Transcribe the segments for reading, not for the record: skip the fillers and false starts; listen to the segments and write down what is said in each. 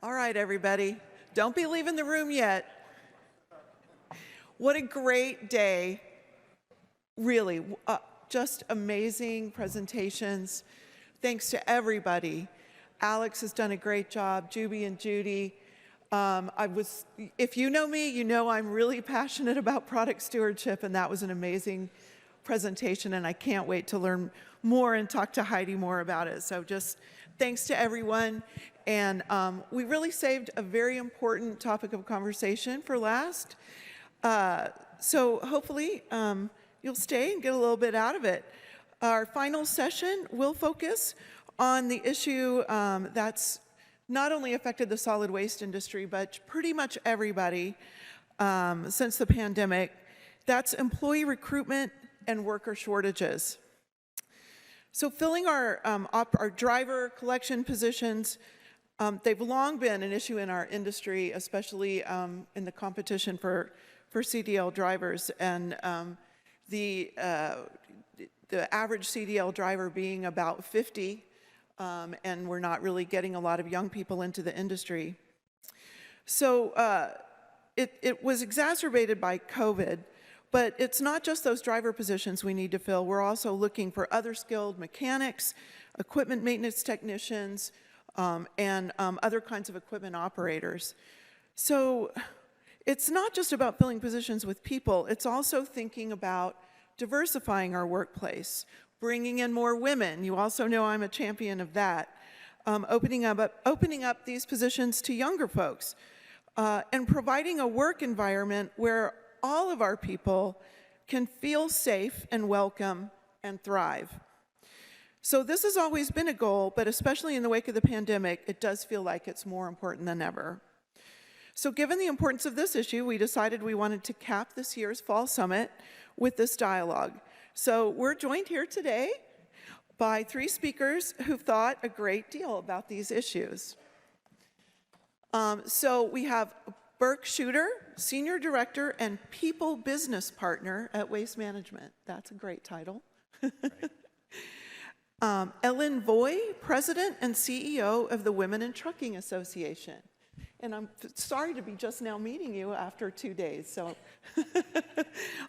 All right, everybody, don't be leaving the room yet. What a great day. Really, just amazing presentations. Thanks to everybody. Alex has done a great job, Juby and Judy. If you know me, you know I'm really passionate about product stewardship, and that was an amazing presentation, and I can't wait to learn more and talk to Heidi more about it. So just thanks to everyone. And we really saved a very important topic of conversation for last. So hopefully you'll stay and get a little bit out of it. Our final session will focus on the issue that's not only affected the solid waste industry, but pretty much everybody since the pandemic. That's employee recruitment and worker shortages. So filling our driver collection positions, they've long been an issue in our industry, especially in the competition for CDL drivers, and the average CDL driver being about 50, and we're not really getting a lot of young people into the industry. So it was exacerbated by COVID, but it's not just those driver positions we need to fill. We're also looking for other skilled mechanics, equipment maintenance technicians, and other kinds of equipment operators. So it's not just about filling positions with people, it's also thinking about diversifying our workplace, bringing in more women. You also know I'm a champion of that. Opening up these positions to younger folks, and providing a work environment where all of our people can feel safe and welcome and thrive. So this has always been a goal, but especially in the wake of the pandemic, it does feel like it's more important than ever. So given the importance of this issue, we decided we wanted to cap this year's Fall Summit with this dialogue. So we're joined here today by 3 speakers who've thought a great deal about these issues. So we have Burke Shooter, Senior Director and People Business Partner at Waste Management. That's a great title. Right. Ellen Voy, President and CEO of the Women in Trucking Association. And I'm sorry to be just now meeting you after 2 days, so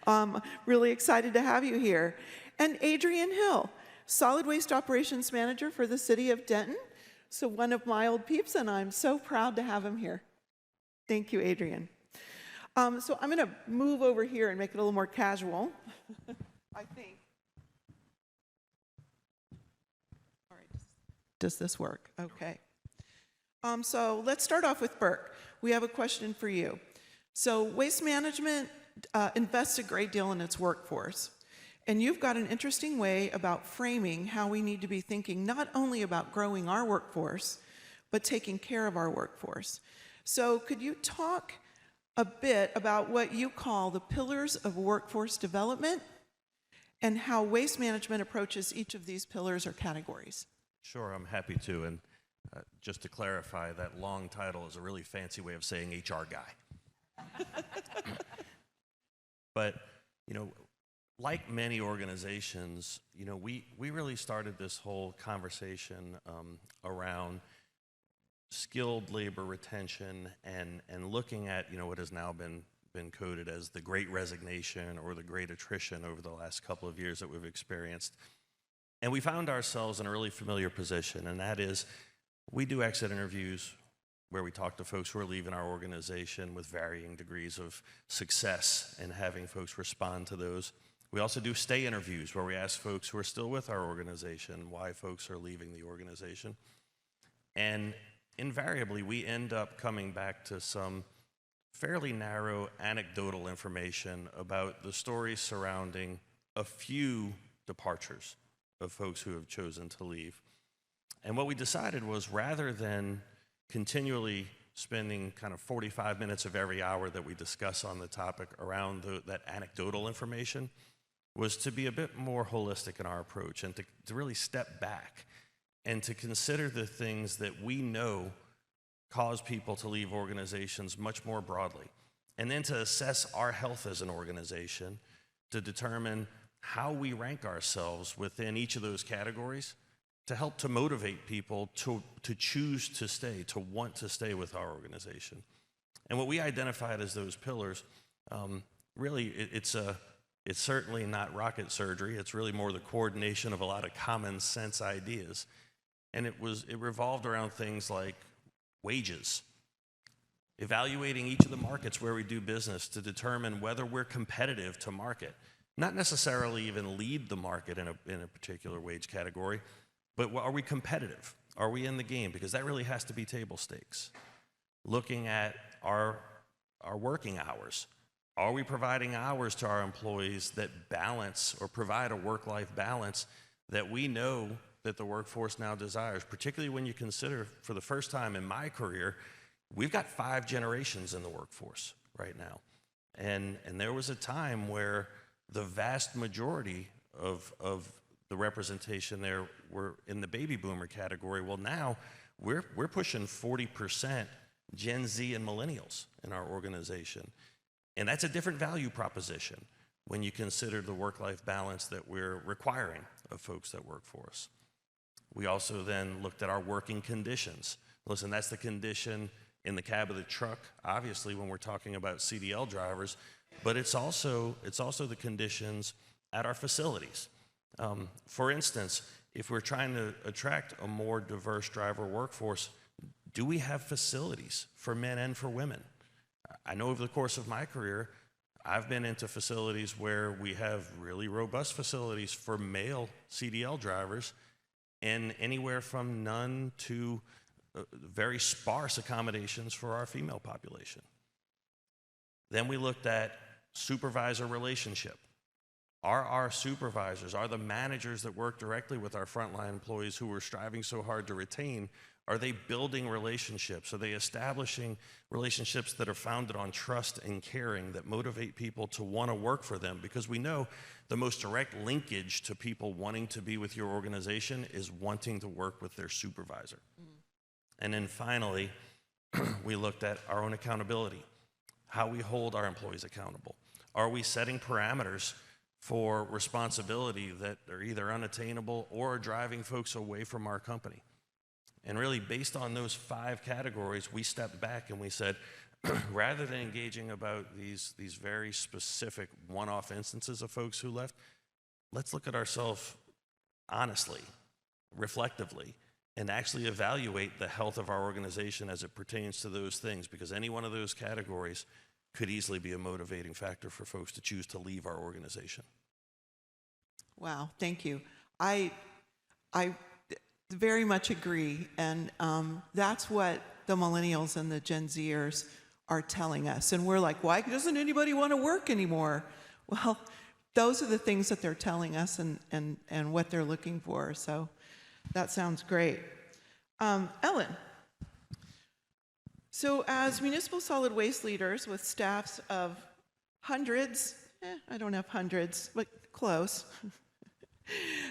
I'm really excited to have you here. And Adrian Hill, Solid Waste Operations Manager for the City of Denton. So one of my old peeps, and I'm so proud to have him here. Thank you, Adrian. So I'm going to move over here and make it a little more casual, I think. All right, does this work? Okay. So let's start off with Burke. We have a question for you. So Waste Management invests a great deal in its workforce, and you've got an interesting way about framing how we need to be thinking not only about growing our workforce, but taking care of our workforce. So could you talk a bit about what you call the pillars of workforce development and how Waste Management approaches each of these pillars or categories? Sure, I'm happy to. And just to clarify, that long title is a really fancy way of saying HR guy. But, you know, like many organizations, you know, we really started this whole conversation around skilled labor retention and looking at, you know, what has now been coded as the great resignation or the great attrition over the last couple of years that we've experienced. And we found ourselves in a really familiar position, and that is we do exit interviews where we talk to folks who are leaving our organization with varying degrees of success in having folks respond to those. We also do stay interviews where we ask folks who are still with our organization why folks are leaving the organization. And invariably, we end up coming back to some fairly narrow anecdotal information about the stories surrounding a few departures of folks who have chosen to leave. And what we decided was, rather than continually spending kind of 45 minutes of every hour that we discuss on the topic around that anecdotal information, was to be a bit more holistic in our approach and to really step back and to consider the things that we know cause people to leave organizations much more broadly, and then to assess our health as an organization to determine how we rank ourselves within each of those categories to help to motivate people to choose to stay, to want to stay with our organization. And what we identified as those pillars, really, it's certainly not rocket surgery. It's really more the coordination of a lot of common sense ideas. And it revolved around things like wages, evaluating each of the markets where we do business to determine whether we're competitive to market. Not necessarily even lead the market in a particular wage category, but are we competitive? Are we in the game? Because that really has to be table stakes. Looking at our working hours. Are we providing hours to our employees that balance or provide a work-life balance that we know that the workforce now desires, particularly when you consider, for the first time in my career, we've got 5 generations in the workforce right now. And there was a time where the vast majority of the representation there were in the baby boomer category. Well, now we're pushing 40% Gen Z and millennials in our organization. And that's a different value proposition when you consider the work-life balance that we're requiring of folks that work for us. We also then looked at our working conditions. Listen, that's the condition in the cab of the truck, obviously, when we're talking about CDL drivers, but it's also the conditions at our facilities. For instance, if we're trying to attract a more diverse driver workforce, do we have facilities for men and for women? I know over the course of my career, I've been into facilities where we have really robust facilities for male CDL drivers and anywhere from none to very sparse accommodations for our female population. Then we looked at supervisor relationship. Are our supervisors, are the managers that work directly with our frontline employees who we're striving so hard to retain, are they building relationships? Are they establishing relationships that are founded on trust and caring that motivate people to want to work for them? Because we know the most direct linkage to people wanting to be with your organization is wanting to work with their supervisor. And then finally, we looked at our own accountability, how we hold our employees accountable. Are we setting parameters for responsibility that are either unattainable or driving folks away from our company? And really, based on those 5 categories, we stepped back and we said, rather than engaging about these very specific one-off instances of folks who left, let's look at ourselves honestly, reflectively, and actually evaluate the health of our organization as it pertains to those things, because any one of those categories could easily be a motivating factor for folks to choose to leave our organization. Wow, thank you. I very much agree, and that's what the millennials and the Gen Zers are telling us. And we're like, why doesn't anybody want to work anymore? Well, those are the things that they're telling us and what they're looking for. So that sounds great. Ellen, so as municipal solid waste leaders with staffs of hundreds, I don't have hundreds, but close,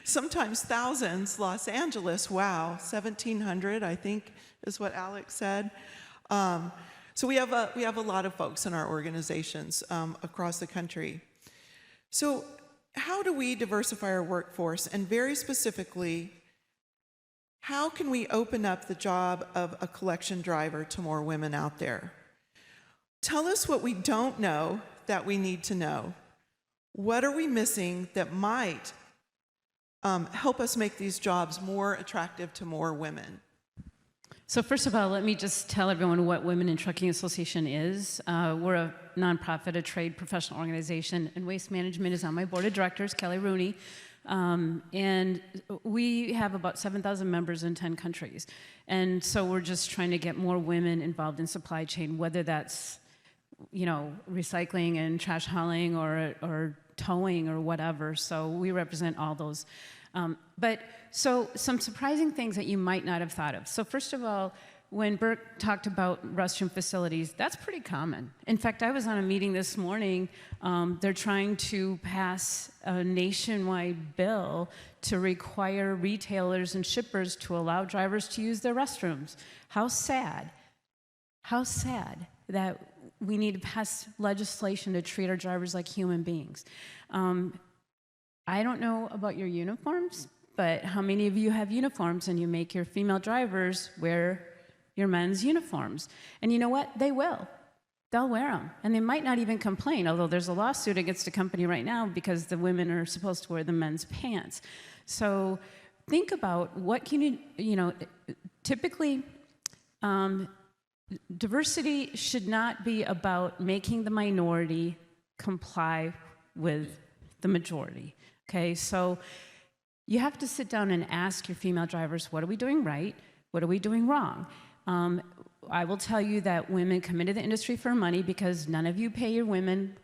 sometimes thousands, Los Angeles, wow, 1,700, I think is what Alex said. So we have a lot of folks in our organizations across the country. So how do we diversify our workforce, and very specifically, how can we open up the job of a collection driver to more women out there? Tell us what we don't know that we need to know. What are we missing that might help us make these jobs more attractive to more women? So first of all, let me just tell everyone what Women in Trucking Association is. We're a nonprofit, a trade professional organization, and Waste Management is on my board of directors, Kelly Rooney. And we have about 7,000 members in 10 countries. And so we're just trying to get more women involved in supply chain, whether that's, recycling and trash hauling or towing or whatever. So we represent all those. But some surprising things that you might not have thought of. So first of all, when Burke talked about restroom facilities, that's pretty common. In fact, I was on a meeting this morning. They're trying to pass a nationwide bill to require retailers and shippers to allow drivers to use their restrooms. How sad that we need to pass legislation to treat our drivers like human beings. I don't know about your uniforms, but how many of you have uniforms and you make your female drivers wear your men's uniforms? And you know what? They will. They'll wear them. And they might not even complain, although there's a lawsuit against a company right now because the women are supposed to wear the men's pants. So think about what can you typically, diversity should not be about making the minority comply with the majority, okay? So you have to sit down and ask your female drivers, what are we doing right? What are we doing wrong? I will tell you that women come into the industry for money because none of you pay your women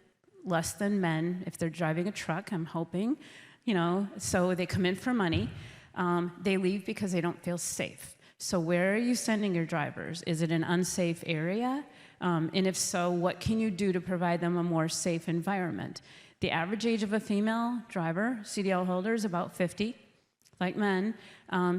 less than men if they're driving a truck, I'm hoping, so they come in for money. They leave because they don't feel safe. So where are you sending your drivers? Is it an unsafe area? And if so, what can you do to provide them a more safe environment? The average age of a female driver, CDL holder, is about 50, like men.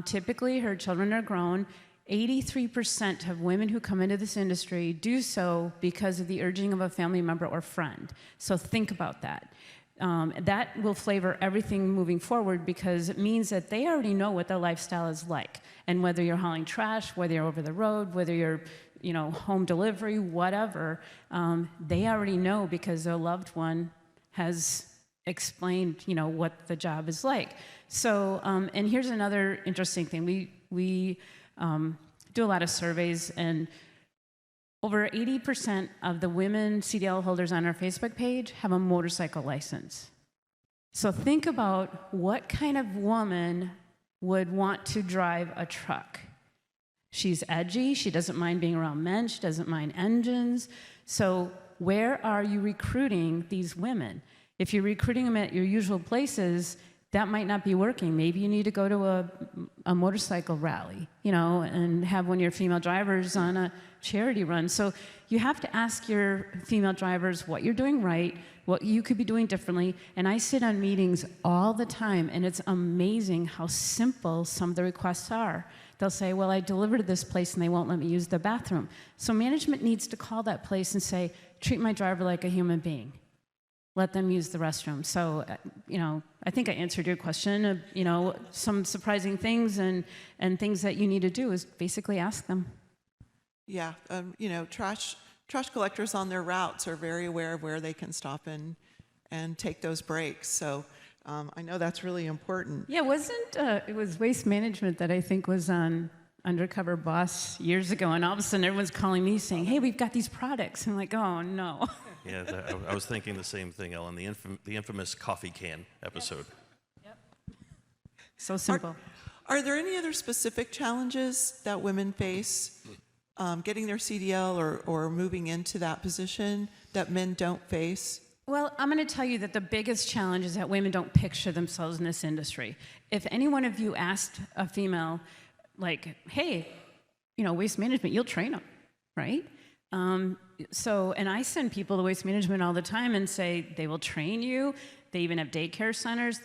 Typically, her children are grown. 83% of women who come into this industry do so because of the urging of a family member or friend. So think about that. That will flavor everything moving forward because it means that they already know what their lifestyle is like. And whether you're hauling trash, whether you're over the road, whether you're home delivery, whatever, they already know because their loved one has explained, what the job is like. So, and here's another interesting thing. We do a lot of surveys, and over 80% of the women CDL holders on our Facebook page have a motorcycle license. So think about what kind of woman would want to drive a truck. She's edgy, she doesn't mind being around men, she doesn't mind engines. So where are you recruiting these women? If you're recruiting them at your usual places, that might not be working. Maybe you need to go to a motorcycle rally, and have one of your female drivers on a charity run. So you have to ask your female drivers what you're doing right, what you could be doing differently. And I sit on meetings all the time, and it's amazing how simple some of the requests are. They'll say, well, I delivered to this place and they won't let me use the bathroom. So management needs to call that place and say, treat my driver like a human being. Let them use the restroom. So, I think I answered your question. Some surprising things and things that you need to do is basically ask them. Yeah, trash collectors on their routes are very aware of where they can stop and take those breaks. So I know that's really important. Yeah, it was Waste Management that I think was on Undercover Boss years ago, and all of a sudden everyone's calling me saying, hey, we've got these products. I'm like, oh, no. Yeah, I was thinking the same thing, Ellen, the infamous coffee can episode. Yep. So simple. Are there any other specific challenges that women face getting their CDL or moving into that position that men don't face? Well, I'm going to tell you that the biggest challenge is that women don't picture themselves in this industry. If any one of you asked a female, like, hey, Waste Management, you'll train them, right? And I send people to Waste Management all the time and say they will train you. They even have daycare centers.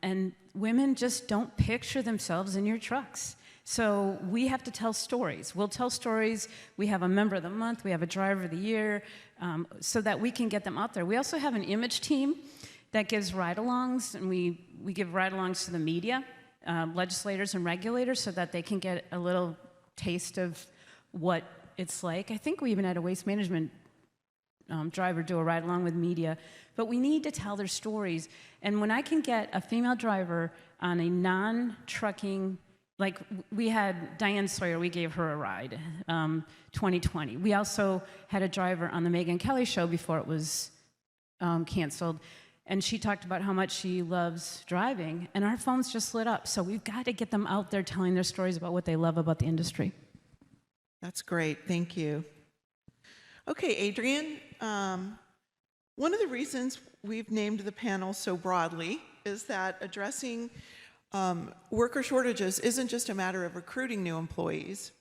And women just don't picture themselves in your trucks. So we have to tell stories. We'll tell stories. We have a member of the month. We have a driver of the year, so that we can get them out there. We also have an image team that gives ride-alongs, and we give ride-alongs to the media, legislators and regulators, so that they can get a little taste of what it's like. I think we even had a Waste Management driver do a ride-along with media. But we need to tell their stories. And when I can get a female driver on a non-trucking, like we had Diane Sawyer, we gave her a ride, 2020. We also had a driver on the Megyn Kelly show before it was canceled. And she talked about how much she loves driving. And our phones just lit up. So we've got to get them out there telling their stories about what they love about the industry. That's great. Thank you. Okay, Adrian, one of the reasons we've named the panel so broadly is that addressing worker shortages isn't just a matter of recruiting new employees.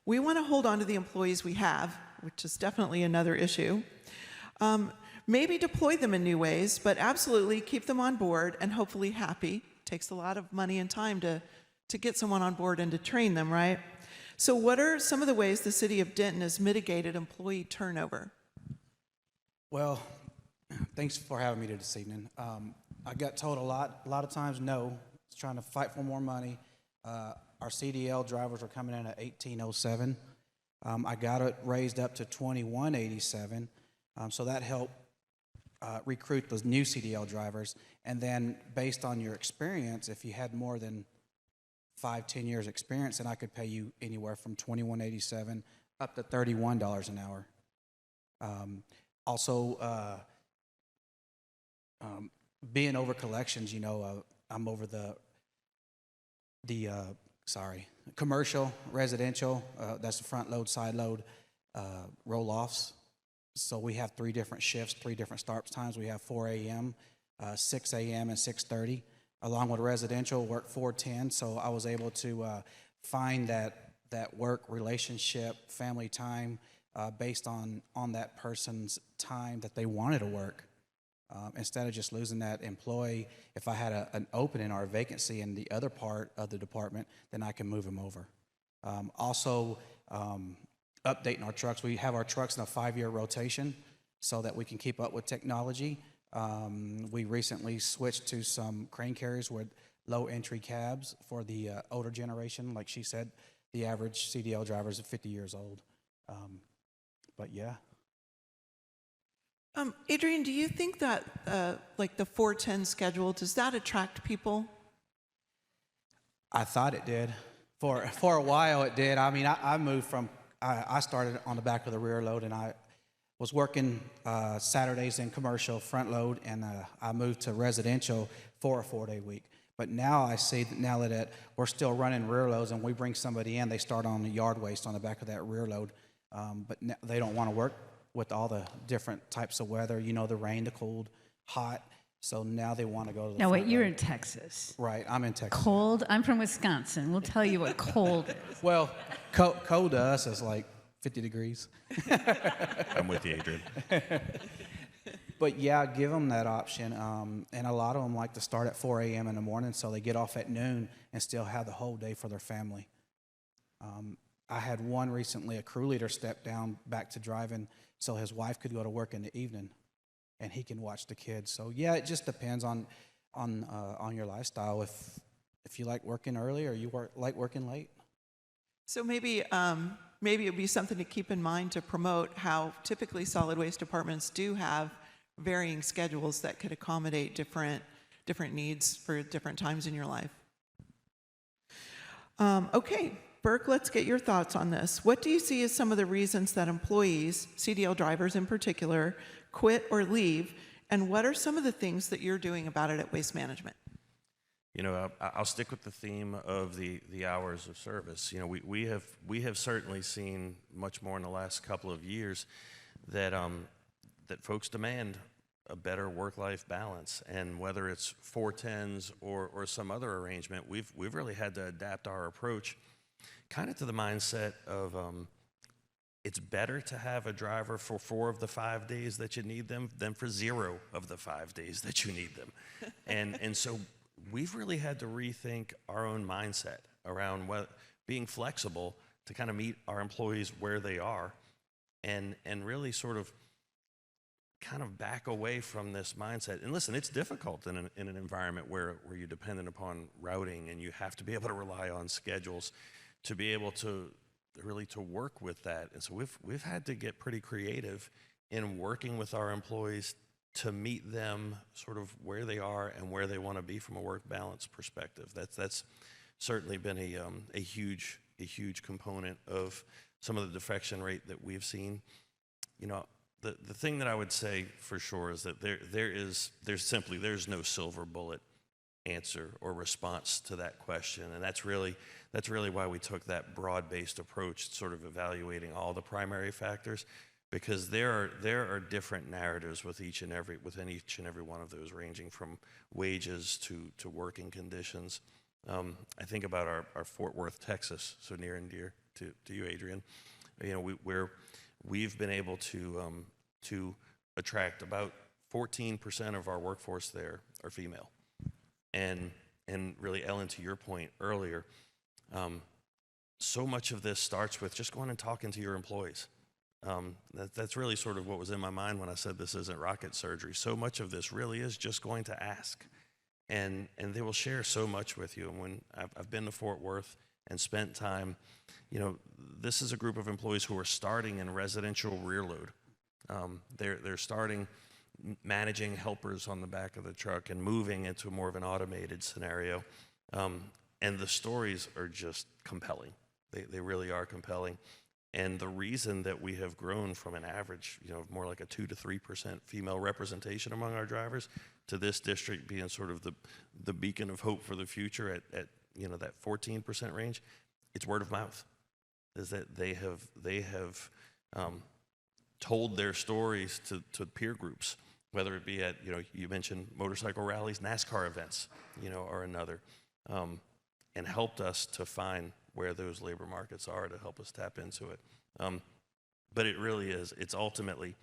We want to hold on to the employees we have, which is definitely another issue. Maybe deploy them in new ways, but absolutely keep them on board and hopefully happy. It takes a lot of money and time to get someone on board and to train them, right? So what are some of the ways the city of Denton has mitigated employee turnover? Well, thanks for having me here this evening. I got told a lot of times no, trying to fight for more money. Our CDL drivers were coming in at 1807. I got it raised up to 2187, so that helped recruit those new CDL drivers. And then based on your experience, if you had more than 5-10 years experience, then I could pay you anywhere from 2187 up to $31 an hour. Also, being over collections, you know, I'm over the commercial, residential, that's the front load, side load, roll-offs. So we have 3 different shifts, 3 different start times. We have 4 a.m., 6 a.m., and 6:30. Along with residential, work 410. So I was able to find that work relationship, family time, based on that person's time that they wanted to work. Instead of just losing that employee, if I had an opening or a vacancy in the other part of the department, then I can move them over. Also, updating our trucks. We have our trucks in a 5-year rotation so that we can keep up with technology. We recently switched to some crane carriers with low entry cabs for the older generation. Like she said, the average CDL driver is 50 years old. But yeah. Adrian, do you think that like the 410 schedule, does that attract people? I thought it did. For a while it did. I mean, I moved from, I started on the back of the rear load, and I was working Saturdays in commercial front load, and I moved to residential for a 4-day week. But now I see that now that we're still running rear loads, and we bring somebody in, they start on the yard waste on the back of that rear load, but they don't want to work with all the different types of weather, you know, the rain, the cold, hot. So now they want to go to the Now, wait, front you're load. in Texas. Right, I'm in Texas. Cold? I'm from Wisconsin. We'll tell you what cold is. Well, cold to us is like 50 degrees. I'm with you, Adrian. But yeah, give them that option. And a lot of them like to start at 4 a.m. in the morning, so they get off at noon and still have the whole day for their family. I had one recently, a crew leader step down back to driving so his wife could go to work in the evening and he can watch the kids. So yeah, it just depends on your lifestyle. If you like working early or you like working late. So maybe maybe it would be something to keep in mind to promote how typically solid waste departments do have varying schedules that could accommodate different needs for different times in your life. Okay, Burke, let's get your thoughts on this. What do you see as some of the reasons that employees, CDL drivers in particular, quit or leave, and what are some of the things that you're doing about it at Waste Management? You know, I'll stick with the theme of the hours of service. You know, we have certainly seen much more in the last couple of years that that folks demand a better work-life balance, and whether it's 410s or some other arrangement, we've really had to adapt our approach, kind of to the mindset of it's better to have a driver for 4 of the 5 days that you need them than for 0 of the 5 days that you need them, and so we've really had to rethink our own mindset around being flexible to kind of meet our employees where they are, and really sort of kind of back away from this mindset. And listen, it's difficult in an environment where you're dependent upon routing and you have to be able to rely on schedules to be able to really to work with that. And so we've had to get pretty creative in working with our employees to meet them sort of where they are and where they want to be from a work balance perspective. That's certainly been a huge component of some of the defection rate that we've seen. You know, the thing that I would say for sure is that there's no silver bullet answer or response to that question, and that's really why we took that broad-based approach, sort of evaluating all the primary factors, because there are different narratives within each and every one of those, ranging from wages to working conditions. I think about our Fort Worth, Texas, so near and dear to you, Adrian. You know, we've been able to attract about 14% of our workforce there are female, and really, Ellen, to your point earlier, so much of this starts with just going and talking to your employees. That's really sort of what was in my mind when I said this isn't rocket surgery. So much of this really is just going to ask and they will share so much with you. And when I've been to Fort Worth and spent time, you know, this is a group of employees who are starting in residential rear load. They're starting managing helpers on the back of the truck and moving into more of an automated scenario. And the stories are just compelling. They really are compelling. And the reason that we have grown from an average, you know, more like a 2 to 3% female representation among our drivers to this district being sort of the beacon of hope for the future at you know, that 14% range, it's word of mouth. Is that they have told their stories to peer groups, whether it be at, you know, you mentioned motorcycle rallies, NASCAR events, you know, or another, and helped us to find where those labor markets are to help us tap into it. But it really is, it's ultimately,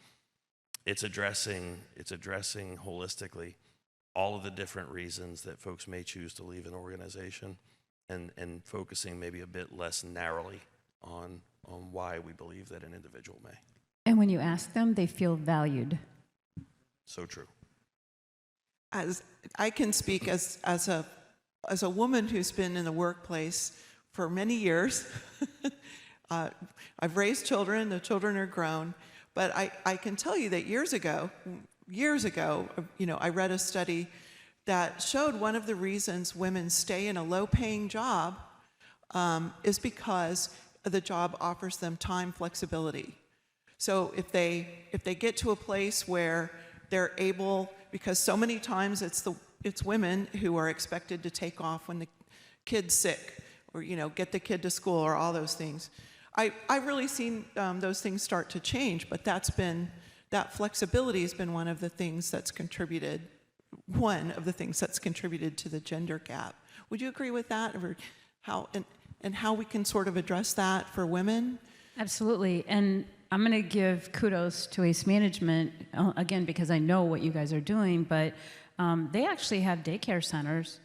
it's addressing holistically all of the different reasons that folks may choose to leave an organization and focusing maybe a bit less narrowly on why we believe that an individual may. And when you ask them, they feel valued. So true. As I can speak as a woman who's been in the workplace for many years. I've raised children, the children are grown, but I can tell you that years ago, you know, I read a study that showed one of the reasons women stay in a low-paying job is because the job offers them time flexibility. So if they get to a place where they're able, because so many times it's women who are expected to take off when the kid's sick, or, you know, get the kid to school, or all those things. I've really seen those things start to change, but that flexibility has been one of the things that's contributed to the gender gap. Would you agree with that, or how we can sort of address that for women? Absolutely. And I'm going to give kudos to Waste Management, again, because I know what you guys are doing, but they actually have daycare centers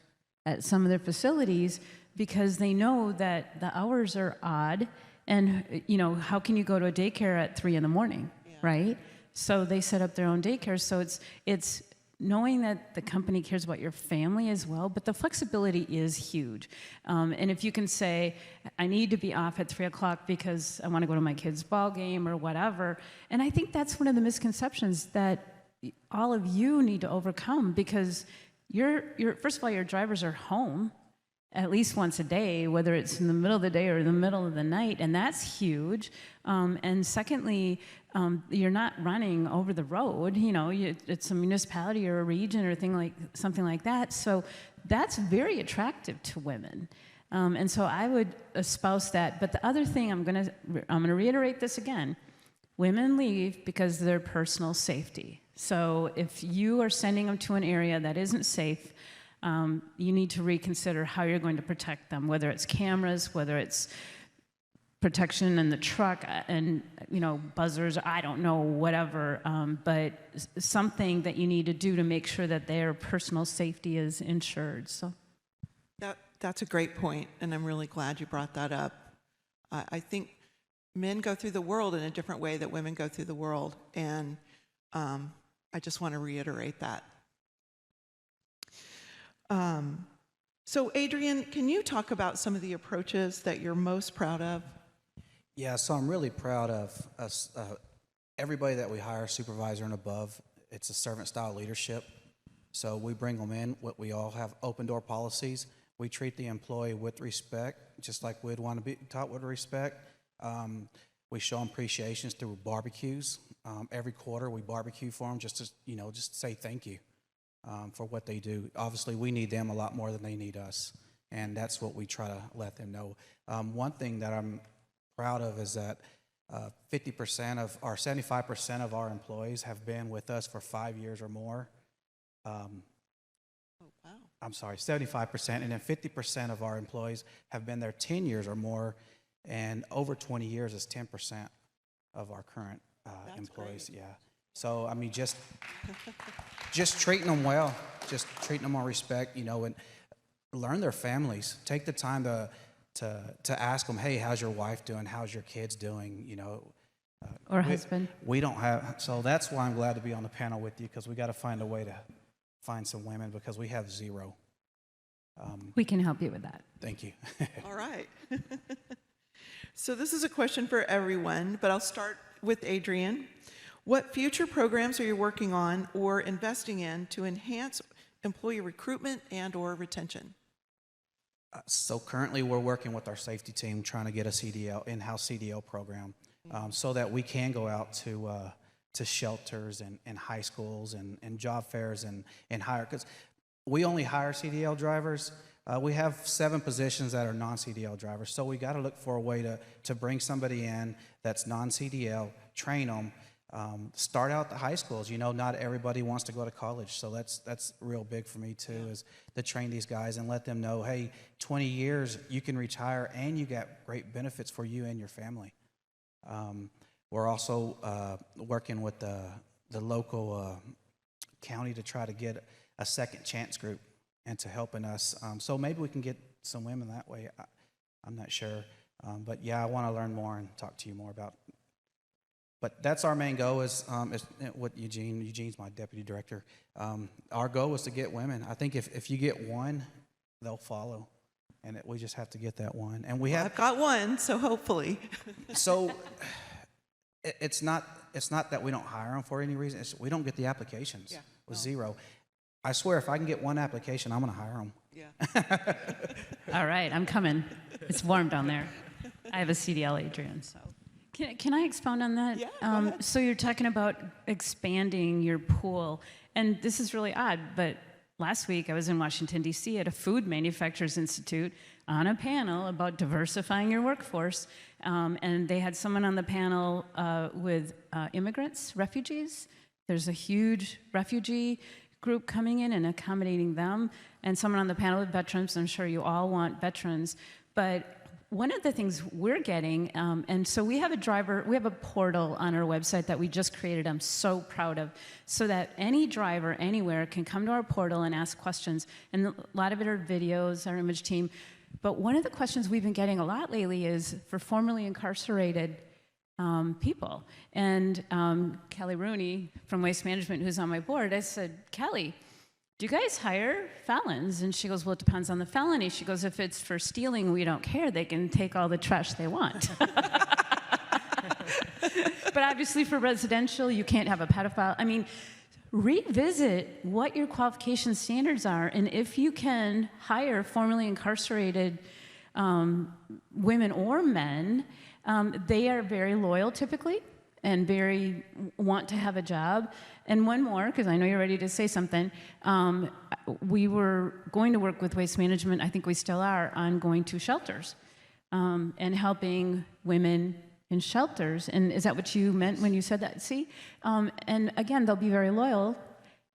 at some of their facilities because they know that the hours are odd, and, you know, how can you go to a daycare at 3 a.m, right? So they set up their own daycare. So it's knowing that the company cares about your family as well, but the flexibility is huge. And if you can say, I need to be off at 3 o'clock because I want to go to my kid's ball game or whatever, and I think that's one of the misconceptions that all of you need to overcome, because first of all, your drivers are home at least once a day, whether it's in the middle of the day or the middle of the night, and that's huge. And secondly, you're not running over the road. You know, it's a municipality or a region or something like that. So that's very attractive to women. And so I would espouse that. But the other thing, I'm gonna reiterate this again: women leave because of their personal safety. So if you are sending them to an area that isn't safe, you need to reconsider how you're going to protect them, whether it's cameras, whether it's protection in the truck, and, you know, buzzers, I don't know, whatever, but something that you need to do to make sure that their personal safety is ensured. So That's a great point, and I'm really glad you brought that up. I think men go through the world in a different way that women go through the world, and I just want to reiterate that. So Adrian, can you talk about some of the approaches that you're most proud of? Yeah, so I'm really proud of us, everybody that we hire, supervisor and above. It's a servant-style leadership. So we bring them in. We all have open-door policies. We treat the employee with respect, just like we'd want to be taught with respect. We show them appreciations through barbecues. Every quarter, we barbecue for them just to say thank you for what they do. Obviously, we need them a lot more than they need us, and that's what we try to let them know. One thing that I'm proud of is that 75% of our employees have been with us for 5 years or more. Oh, wow. I'm sorry, 75%, and then 50% of our employees have been there 10 years or more, and over 20 years is 10% of our current employees. Great. Yeah. So I mean, just treating them well, just treating them with respect, you know, and learn their families. Take the time to ask them, hey, how's your wife doing? How's your kids doing? You know, or husband. We don't have, so that's why I'm glad to be on the panel with you, because we got to find a way find some women because we have zero. We can help you with that. Thank you. All right. So this is a question for everyone, but I'll start with Adrian. What future programs are you working on or investing in to enhance employee recruitment and or retention? So currently we're working with our safety team trying to get a CDL, in-house CDL program so that we can go out to shelters and high schools and job fairs and hire, because we only hire CDL drivers. We have 7 positions that are non-CDL drivers, so we got to look for a way to bring somebody in that's non-CDL, train them, start out the high schools. You know, not everybody wants to go to college, so that's real big for me too, is to train these guys and let them know, hey, 20 years you can retire and you got great benefits for you and your family. We're also working with the local county to try to get a second chance group into helping us. So maybe we can get some women that way. I'm not sure. But yeah, I want to learn more and talk to you more about. But that's our main goal is what Eugene's my deputy director. Our goal is to get women. I think if you get one, they'll follow. And we just have to get that one. And we have. I've got one, so hopefully. So it's not that we don't hire them for any reason. We don't get the applications. Yeah, with zero. I swear, if I can get one application, I'm going to hire them. Yeah. All right, I'm coming. It's warm down there. I have a CDL, Adrian, so. Can I expound on that? Yeah, go ahead. So you're talking about expanding your pool, and this is really odd, but last week I was in Washington, D.C. at a Food Manufacturers Institute on a panel about diversifying your workforce, and they had someone on the panel with immigrants, refugees. There's a huge refugee group coming in and accommodating them, and someone on the panel with veterans. I'm sure you all want veterans, but one of the things we're getting, and so we have a portal on our website that we just created, I'm so proud of, so that any driver anywhere can come to our portal and ask questions, and a lot of it are videos, our image team, but one of the questions we've been getting a lot lately is for formerly incarcerated people. And Kelly Rooney from Waste Management, who's on my board, I said, Kelly, do you guys hire felons? And she goes, well, it depends on the felony. She goes, if it's for stealing, we don't care. They can take all the trash they want. But obviously for residential, you can't have a pedophile. I mean, revisit what your qualification standards are, and if you can hire formerly incarcerated women or men, they are very loyal typically and very want to have a job. And one more, because I know you're ready to say something, we were going to work with Waste Management, I think we still are, on going to shelters and helping women in shelters. And is that what you meant when you said that? See? And again, they'll be very loyal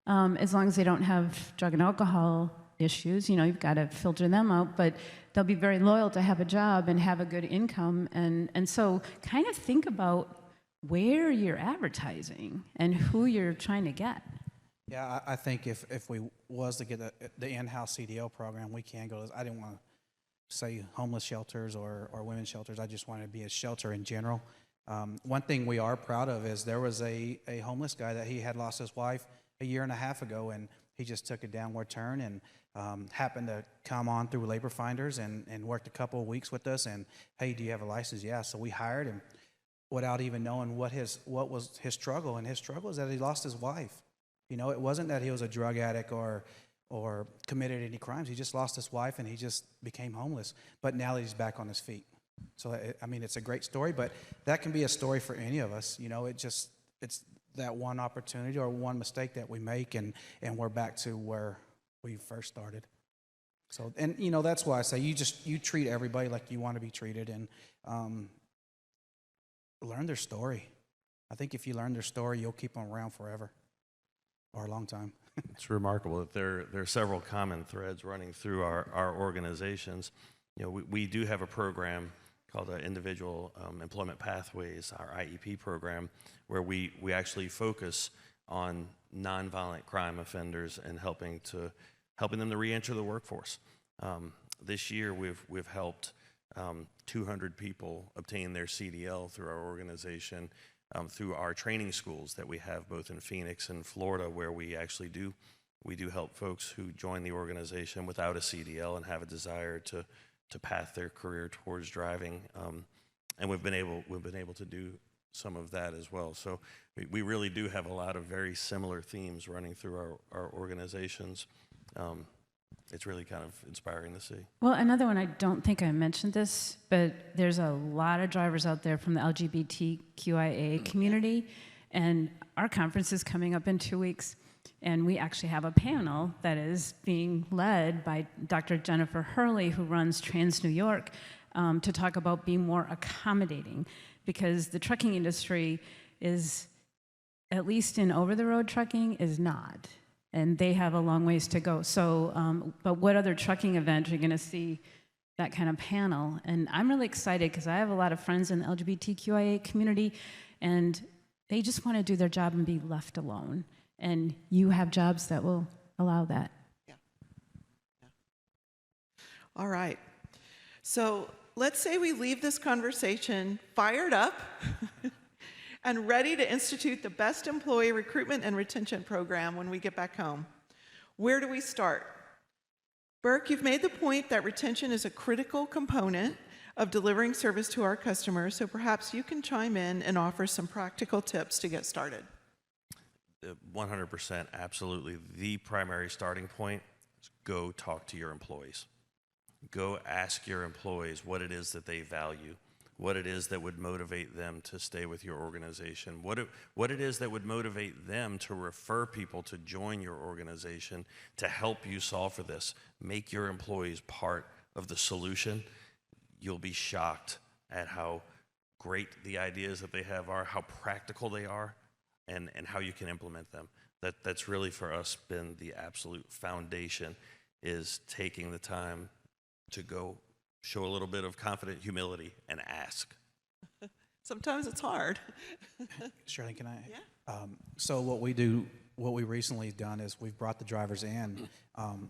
as long as they don't have drug and alcohol issues. You know, you've got to filter them out, but they'll be very loyal to have a job and have a good income. And so kind of think about where you're advertising and who you're trying to get. Yeah, I think if we was to get the in-house CDL program, we can go. I didn't want to say homeless shelters or women's shelters. I just wanted to be a shelter in general. One thing we are proud of is there was a homeless guy that he had lost his wife a year and a half ago, and he just took a downward turn and happened to come on through Labor Finders and worked a couple of weeks with us. And hey, do you have a license? Yeah. So we hired him without even knowing what was his struggle. And his struggle is that he lost his wife. You know, it wasn't that he was a drug addict or committed any crimes. He just lost his wife and he just became homeless. But now he's back on his feet. So, I mean, it's a great story, but that can be a story for any of us. You know, it's that one opportunity or one mistake that we make and we're back to where we first started. So, and you know, that's why I say you treat everybody like you want to be treated and learn their story. I think if you learn their story, you'll keep them around forever or a long time. It's remarkable that there are several common threads running through our organizations. You know, we do have a program called Individual Employment Pathways, our IEP program, where we actually focus on nonviolent crime offenders and helping them to reenter the workforce. This year, we've helped 200 people obtain their CDL through our organization, through our training schools that we have both in Phoenix and Florida, where we actually do We do help folks who join the organization without a CDL and have a desire to path their career towards driving, and we've been able to do some of that as well. So we really do have a lot of very similar themes running through our organizations. It's really kind of inspiring to see. Well, another one, I don't think I mentioned this, but there's a lot of drivers out there from the LGBTQIA community, and our conference is coming up in 2 weeks, and we actually have a panel that is being led by Dr. Jennifer Hurley, who runs Trans New York, to talk about being more accommodating, because the trucking industry is, at least in over-the-road trucking, is not. And they have a long ways to go. So, but what other trucking event are you going to see that kind of panel? And I'm really excited because I have a lot of friends in the LGBTQIA community, and they just want to do their job and be left alone. And you have jobs that will allow that. Yeah. All right. So let's say we leave this conversation fired up and ready to institute the best employee recruitment and retention program when we get back home. Where do we start? Burke, you've made the point that retention is a critical component of delivering service to our customers, so perhaps you can chime in and offer some practical tips to get started. 100%, absolutely. The primary starting point is go talk to your employees. Go ask your employees what it is that they value, what it is that would motivate them to stay with your organization, what it is that would motivate them to refer people to join your organization to help you solve for this. Make your employees part of the solution. You'll be shocked at how great the ideas that they have are, how practical they are, and how you can implement them. That's really for us been the absolute foundation, is taking the time to go show a little bit of confident humility and ask. Sometimes it's hard. Shirley, can I? Yeah. So what we recently done is we've brought the drivers in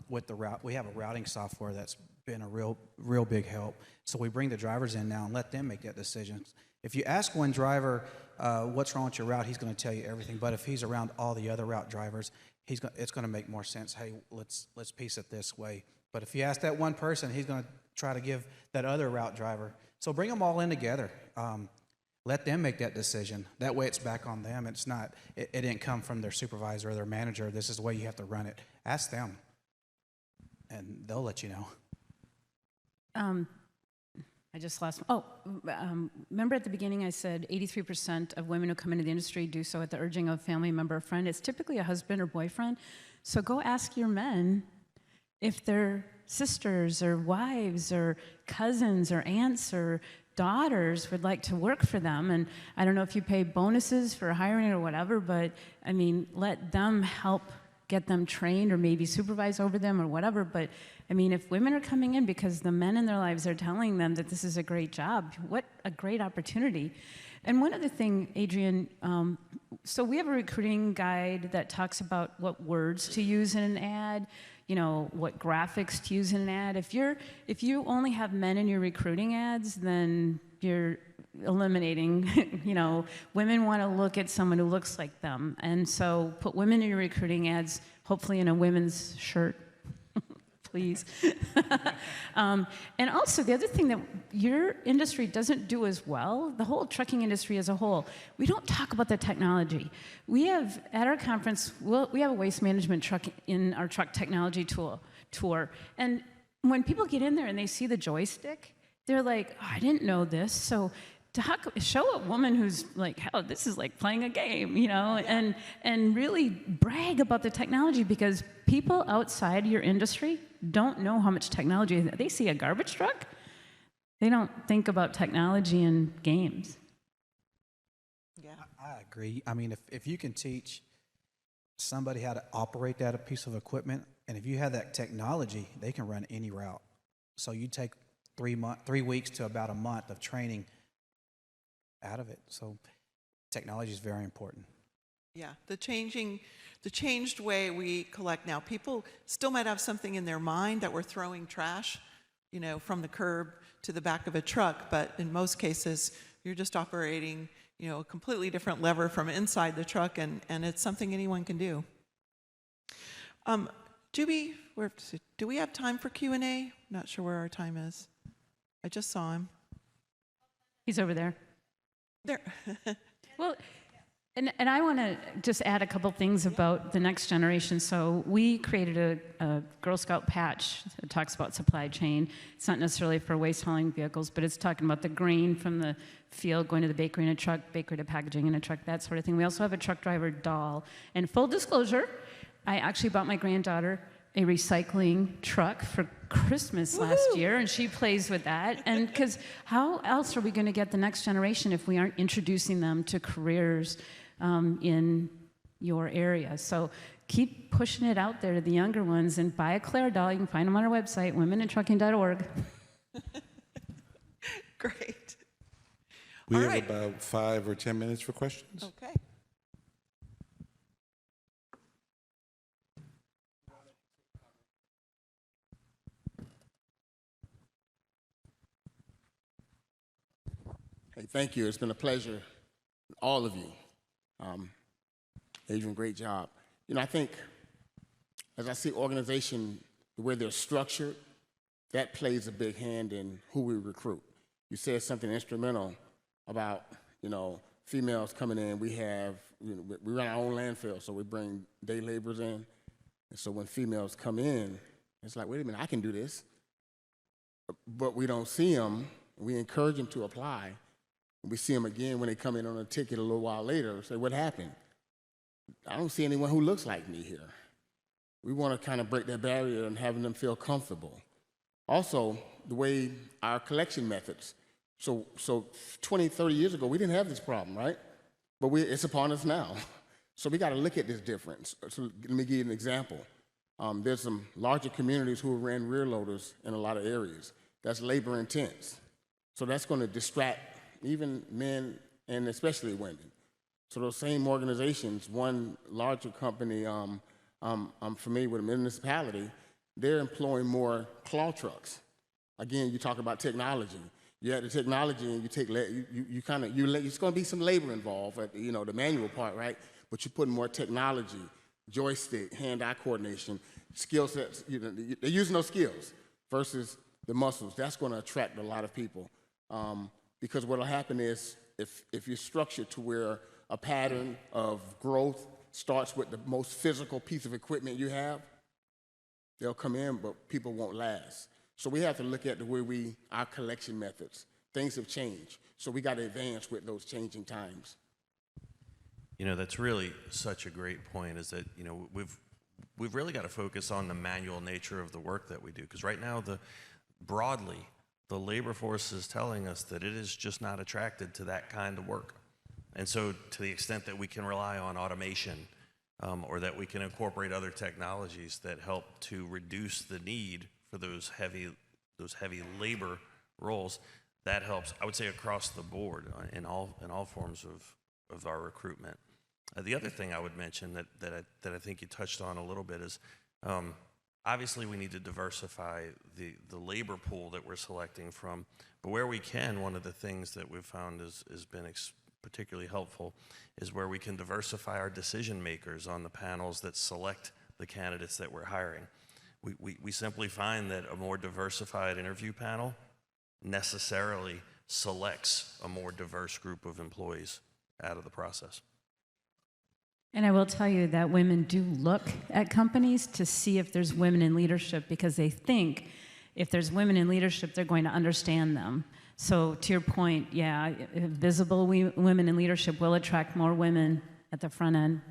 with the route. We have a routing software that's been a real big help. So we bring the drivers in now and let them make that decision. If you ask one driver what's wrong with your route, he's going to tell you everything. But if he's around all the other route drivers, it's going to make more sense. Hey, let's piece it this way. But if you ask that one person, he's going to try to give that other route driver. So bring them all in together. Let them make that decision. That way it's back on them. It's not, it didn't come from their supervisor or their manager. This is the way you have to run it. Ask them, and they'll let you know. I just lost. Remember at the beginning I said 83% of women who come into the industry do so at the urging of a family member or friend. It's typically a husband or boyfriend. So go ask your men if their sisters or wives or cousins or aunts or daughters would like to work for them. And I don't know if you pay bonuses for hiring or whatever, but I mean, let them help get them trained or maybe supervise over them or whatever. But I mean, if women are coming in because the men in their lives are telling them that this is a great job, what a great opportunity. And one other thing, Adrian, so we have a recruiting guide that talks about what words to use in an ad, you know, what graphics to use in an ad. If you only have men in your recruiting ads, then you're eliminating, you know, women want to look at someone who looks like them. And so put women in your recruiting ads, hopefully in a women's shirt, please. And also the other thing that your industry doesn't do as well, the whole trucking industry as a whole, we don't talk about the technology. We have, at our conference, we have a waste management truck in our truck technology tour. And when people get in there and they see the joystick, they're like, oh, I didn't know this. So show a woman who's like, oh, this is like playing a game, you know, and really brag about the technology, because people outside your industry don't know how much technology. They see a garbage truck, they don't think about technology in games. Yeah. I agree. I mean, if you can teach somebody how to operate that piece of equipment, and if you have that technology, they can run any route. So you take 3 weeks to about a month of training out of it. So technology is very important. Yeah, the changed way we collect now. People still might have something in their mind that we're throwing trash, you know, from the curb to the back of a truck, but in most cases, you're just operating, you know, a completely different lever from inside the truck, and it's something anyone can do. Juby, do we have time for Q&A? Not sure where our time is. I just saw him. He's over there. There. Well, and I want to just add a couple things about the next generation. So we created a Girl Scout patch that talks about supply chain. It's not necessarily for waste hauling vehicles, but it's talking about the grain from the field going to the bakery in a truck, bakery to packaging in a truck, that sort of thing. We also have a truck driver doll. And full disclosure, I actually bought my granddaughter a recycling truck for Christmas last year, and she plays with that. And because how else are we going to get the next generation if we aren't introducing them to careers in your area? So keep pushing it out there to the younger ones, and buy a Claire doll. You can find them on our website, womenintrucking.org. Great. We All have right. about 5 or 10 minutes for questions. Okay. Hey, thank you. It's been a pleasure, all of you. Adrian, great job. You know, I think as I see organization, the way they're structured, that plays a big hand in who we recruit. You said something instrumental about, you know, females coming in. We have, you know, we run our own landfill, so we bring day laborers in. And so when females come in, it's like, wait a minute, I can do this. But we don't see them. We encourage them to apply. We see them again when they come in on a ticket a little while later. Say, what happened? I don't see anyone who looks like me here. We want to kind of break that barrier and having them feel comfortable. Also, the way our collection methods. So 20, 30 years ago, we didn't have this problem, right? But it's upon us now. So we got to look at this difference. So let me give you an example. There's some larger communities who ran rear loaders in a lot of areas. That's labor intense. So that's going to distract even men and especially women. So those same organizations, one larger company I'm familiar with, a municipality, they're employing more claw trucks. Again, you talk about technology. You have the technology, and you take it's going to be some labor involved at the manual part, right? But you're putting more technology, joystick, hand-eye coordination, skill sets. They're using those skills versus the muscles. That's going to attract a lot of people. Because what will happen is if you're structured to where a pattern of growth starts with the most physical piece of equipment you have, they'll come in, but people won't last. So we have to look at the way our collection methods. Things have changed. So we got to advance with those changing times. You know, that's really such a great point, is that, you know, we've really got to focus on the manual nature of the work that we do. Because right now, broadly, the labor force is telling us that it is just not attracted to that kind of work. And so to the extent that we can rely on automation or that we can incorporate other technologies that help to reduce the need for those heavy labor roles, that helps, I would say, across the board in all forms of our recruitment. The other thing I would mention that I think you touched on a little bit is obviously we need to diversify the labor pool that we're selecting from, but where we can, one of the things that we've found has been particularly helpful is where we can diversify our decision makers on the panels that select the candidates that we're hiring. We simply find that a more diversified interview panel necessarily selects a more diverse group of employees out of the process. And I will tell you that women do look at companies to see if there's women in leadership, because they think if there's women in leadership, they're going to understand them. So to your point, yeah, visible women in leadership will attract more women at the front end.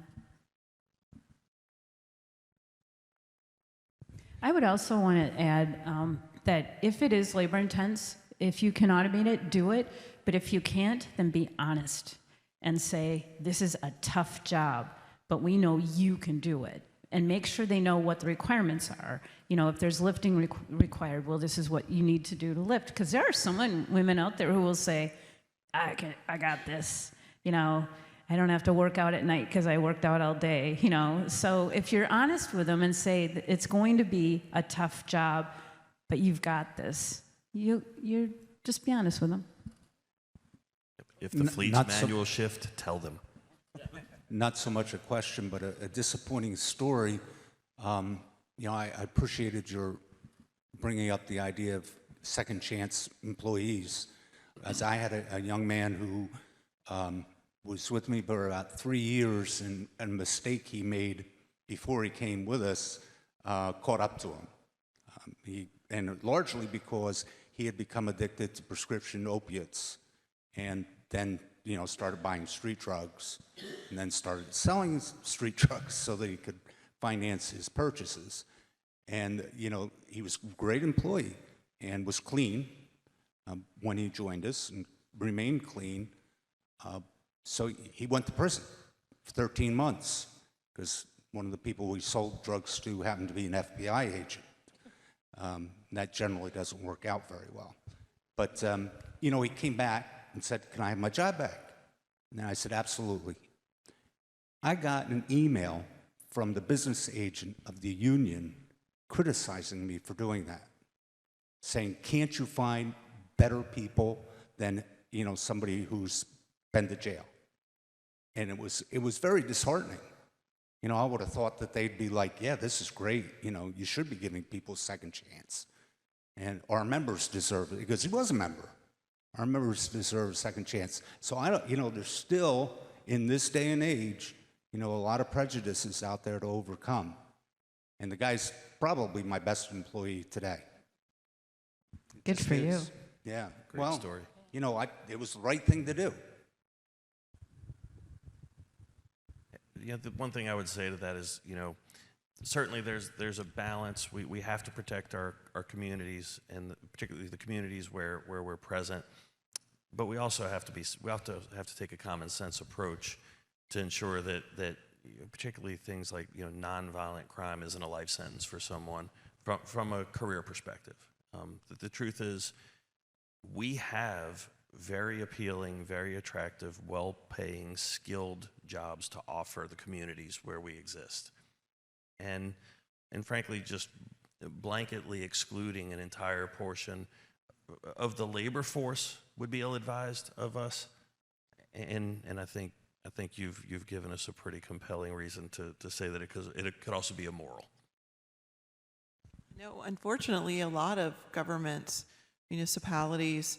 I would also want to add that if it is labor intense, if you can automate it, do it. But if you can't, then be honest and say, this is a tough job, but we know you can do it. And make sure they know what the requirements are. You know, if there's lifting required, well, this is what you need to do to lift. Because there are women out there who will say, I got this. You know, I don't have to work out at night because I worked out all day. You know, so if you're honest with them and say that it's going to be a tough job, but you've got this, you just be honest with them. If the fleet's manual shift, tell them. Not so much a question, but a disappointing story. I appreciated your bringing up the idea of second chance employees, as I had a young man who was with me for about 3 years, and a mistake he made before he came with us caught up to him. And largely because he had become addicted to prescription opiates, and then started buying street drugs, and then started selling street drugs so that he could finance his purchases. And he was a great employee and was clean when he joined us, and remained clean. So he went to prison for 13 months because one of the people we sold drugs to happened to be an FBI agent. That generally doesn't work out very well. But, he came back and said, "Can I have my job back?" And I said, "Absolutely." I got an email from the business agent of the union criticizing me for doing that, saying, "Can't you find better people than, somebody who's been to jail?" And it was very disheartening. I would have thought that they'd be like, "Yeah, this is great. You should be giving people a second chance. And our members deserve it," because he was a member. Our members deserve a second chance. So there's still, in this day and age, a lot of prejudices out there to overcome. And the guy's probably my best employee today. Good for you. Yeah. Great story. It was the right thing to do. Yeah, the one thing I would say to that is, certainly there's a balance. We have to protect our communities, and particularly the communities where we're present. But we also have to take a common sense approach to ensure that particularly things like nonviolent crime isn't a life sentence for someone from a career perspective. The truth is, we have very appealing, very attractive, well-paying, skilled jobs to offer the communities where we exist. And frankly, just blanketly excluding an entire portion of the labor force would be ill-advised of us. And I think you've given us a pretty compelling reason to say that it could also be immoral. No, unfortunately, a lot of governments, municipalities,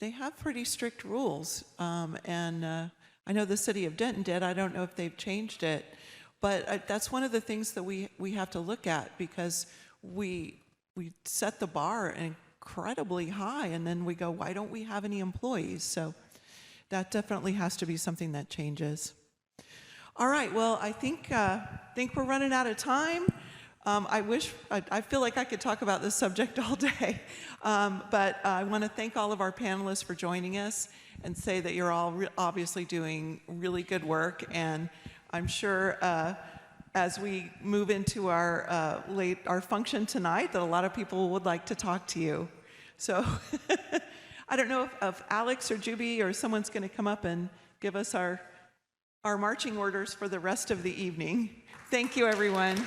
they have pretty strict rules. And I know the city of Denton did. I don't know if they've changed it. But that's one of the things that we have to look at, because we set the bar incredibly high, and then we go, why don't we have any employees? So that definitely has to be something that changes. All right, well, I think we're running out of time. I feel like I could talk about this subject all day, but I want to thank all of our panelists for joining us and say that you're all obviously doing really good work, and I'm sure as we move into our function tonight that a lot of people would like to talk to you. So I don't know if Alex or Juby or someone's going to come up and give us our marching orders for the rest of the evening. Thank you, everyone.